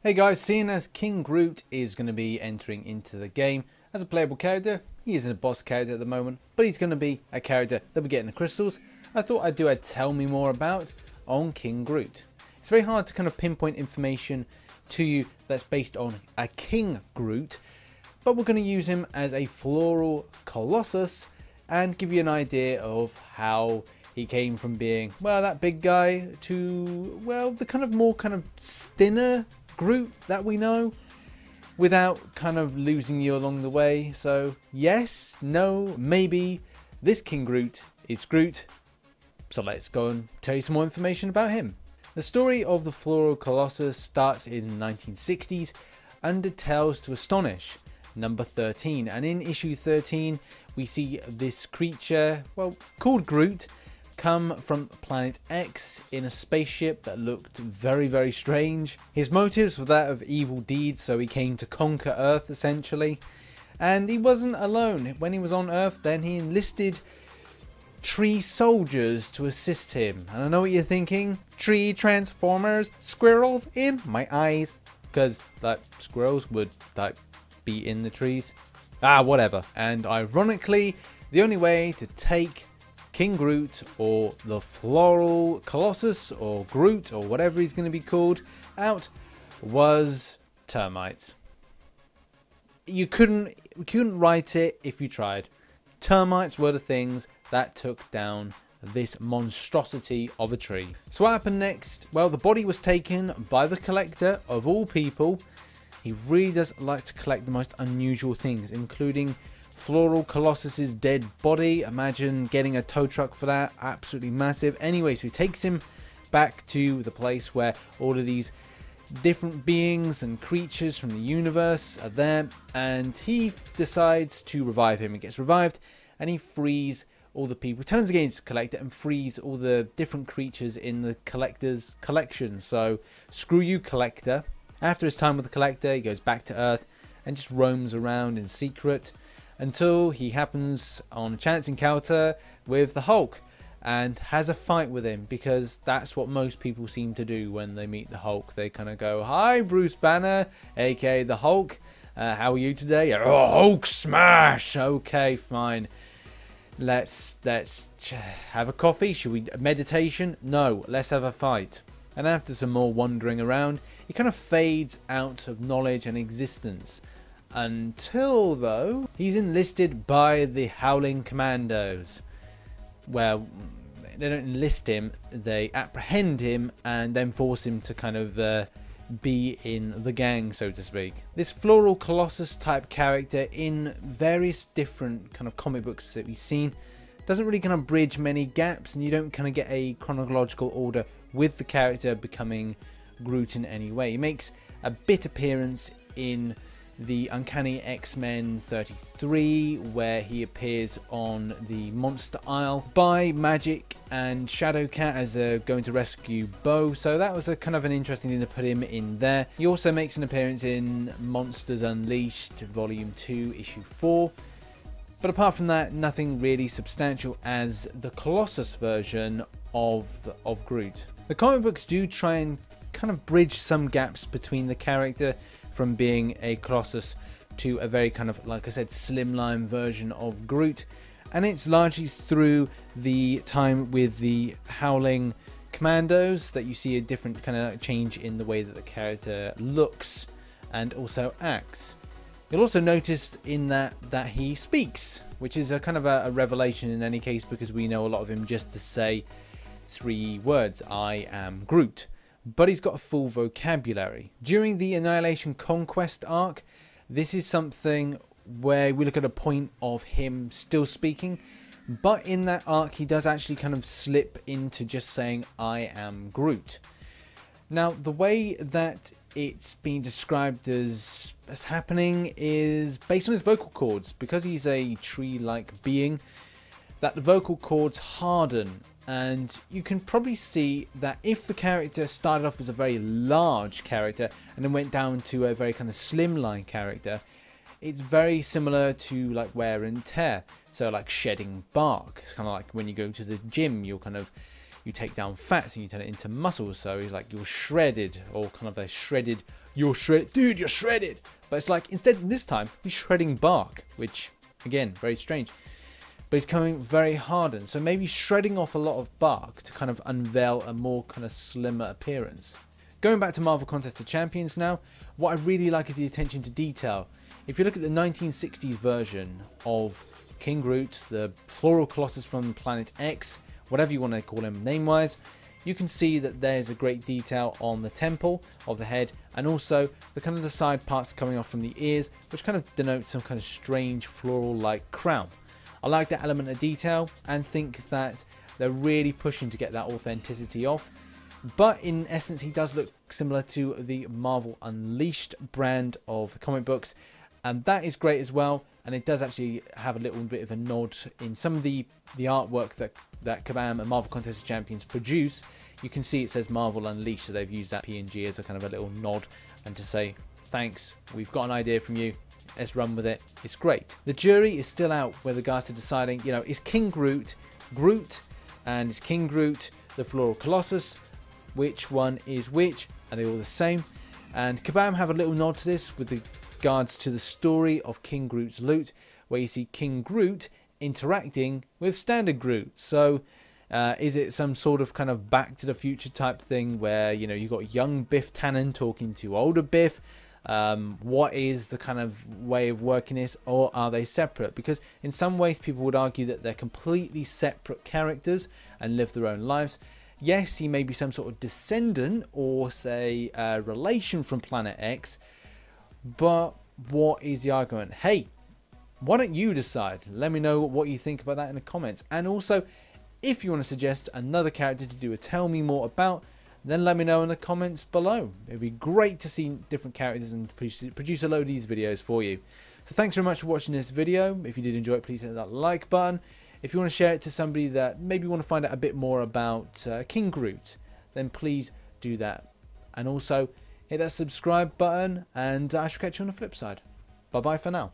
Hey guys, seeing as King Groot is going to be entering into the game as a playable character, he isn't a boss character at the moment, but he's going to be a character that we get in the crystals. I thought I'd do a tell me more about on King Groot. It's very hard to kind of pinpoint information to you that's based on a King Groot, but we're going to use him as a floral colossus and give you an idea of how he came from being, well, that big guy to, well, the kind of more kind of thinner Groot that we know, without kind of losing you along the way. So yes, no, maybe, this King Groot is Groot. So let's go and tell you some more information about him. The story of the Floral Colossus starts in the 1960s under Tales to Astonish, number 13. And in issue 13, we see this creature, well, called Groot, come from planet X in a spaceship that looked very, very strange. His motives were that of evil deeds, so he came to conquer Earth essentially. And he wasn't alone. When he was on Earth, then he enlisted tree soldiers to assist him. And I know what you're thinking, tree transformers, squirrels in my eyes, because like squirrels would like be in the trees. Whatever. And ironically, the only way to take King Groot, or the Floral Colossus, or Groot, or whatever he's going to be called, out was termites. You couldn't write it if you tried. Termites were the things that took down this monstrosity of a tree. So what happened next? Well, the body was taken by the collector of all people. He really does like to collect the most unusual things, including Floral Colossus's dead body. Imagine getting a tow truck for that. Absolutely massive. Anyway, so he takes him back to the place where all of these different beings and creatures from the universe are there, and he decides to revive him. He gets revived and he frees all the people, turns against the collector and frees all the different creatures in the collector's collection. So screw you, collector. After his time with the collector, he goes back to Earth and just roams around in secret until he happens on a chance encounter with the Hulk and has a fight with him, because that's what most people seem to do when they meet the Hulk. They kind of go, "Hi, Bruce Banner, aka the Hulk. How are you today?" "Oh, Hulk smash." "Okay, fine. Let's have a coffee. Should we meditation?" "No, let's have a fight." And after some more wandering around, he kind of fades out of knowledge and existence. Until, though, he's enlisted by the Howling Commandos. Well, they don't enlist him, they apprehend him and then force him to kind of be in the gang, so to speak. This Floral Colossus type character in various different kind of comic books that we've seen doesn't really kind of bridge many gaps, and you don't kind of get a chronological order with the character becoming Groot in any way. He makes a bit appearance in the Uncanny X-Men 33, where he appears on the Monster Isle by Magic and Shadowcat as they're going to rescue Bo. So that was a kind of an interesting thing to put him in there. He also makes an appearance in Monsters Unleashed Volume 2, Issue 4. But apart from that, nothing really substantial as the Colossus version of Groot. The comic books do try and kind of bridge some gaps between the character from being a Colossus to a very kind of, like I said, slimline version of Groot, and it's largely through the time with the Howling Commandos that you see a different kind of change in the way that the character looks and also acts. You'll also notice in that he speaks, which is a kind of a revelation in any case, because we know a lot of him just to say 3 words: "I am Groot." But he's got a full vocabulary. During the Annihilation Conquest arc, this is something where we look at a point of him still speaking, but in that arc he does actually kind of slip into just saying "I am Groot." Now, the way that it's being described as happening is based on his vocal cords. Because he's a tree-like being, that the vocal cords harden. And you can probably see that if the character started off as a very large character and then went down to a very kind of slimline character, it's very similar to like wear and tear. So like shedding bark. It's kind of like when you go to the gym, you take down fats and you turn it into muscles. So it's like you're shredded, or kind of a shredded you're shredded, dude, you're shredded. But it's like, instead this time, he's shredding bark, which, again, very strange. But he's coming very hardened, so maybe shredding off a lot of bark to kind of unveil a more kind of slimmer appearance. Going back to Marvel Contest of Champions now, what I really like is the attention to detail. If you look at the 1960s version of King Groot, the Floral Colossus from Planet X, whatever you want to call him name-wise, you can see that there's a great detail on the temple of the head, and also the kind of the side parts coming off from the ears, which kind of denotes some kind of strange floral-like crown. I like that element of detail and think that they're really pushing to get that authenticity off. But in essence, he does look similar to the Marvel Unleashed brand of comic books, and that is great as well. And it does actually have a little bit of a nod in some of the artwork that Kabam and Marvel Contest of Champions produce. You can see it says Marvel Unleashed, so they've used that PNG as a kind of a little nod and to say, thanks, we've got an idea from you, let's run with it. It's great. The jury is still out where the guys are deciding, you know, is King Groot Groot, and is King Groot the Floral Colossus? Which one is which? Are they all the same? And Kabam have a little nod to this with regards to the story of King Groot's loot, where you see King Groot interacting with standard Groot. So is it some sort of kind of Back to the Future type thing where, you know, you got young Biff Tannen talking to older Biff? What is the kind of way of working this, or are they separate? Because in some ways people would argue that they're completely separate characters and live their own lives. Yes, he may be some sort of descendant or say a relation from Planet X, but what is the argument? Hey, why don't you decide? Let me know what you think about that in the comments. And also, if you want to suggest another character to do a tell me more about, then let me know in the comments below. It'd be great to see different characters and produce a load of these videos for you. So thanks very much for watching this video. If you did enjoy it, please hit that like button. If you want to share it to somebody that maybe want to find out a bit more about King Groot, then please do that. And also hit that subscribe button, and I shall catch you on the flip side. Bye bye for now.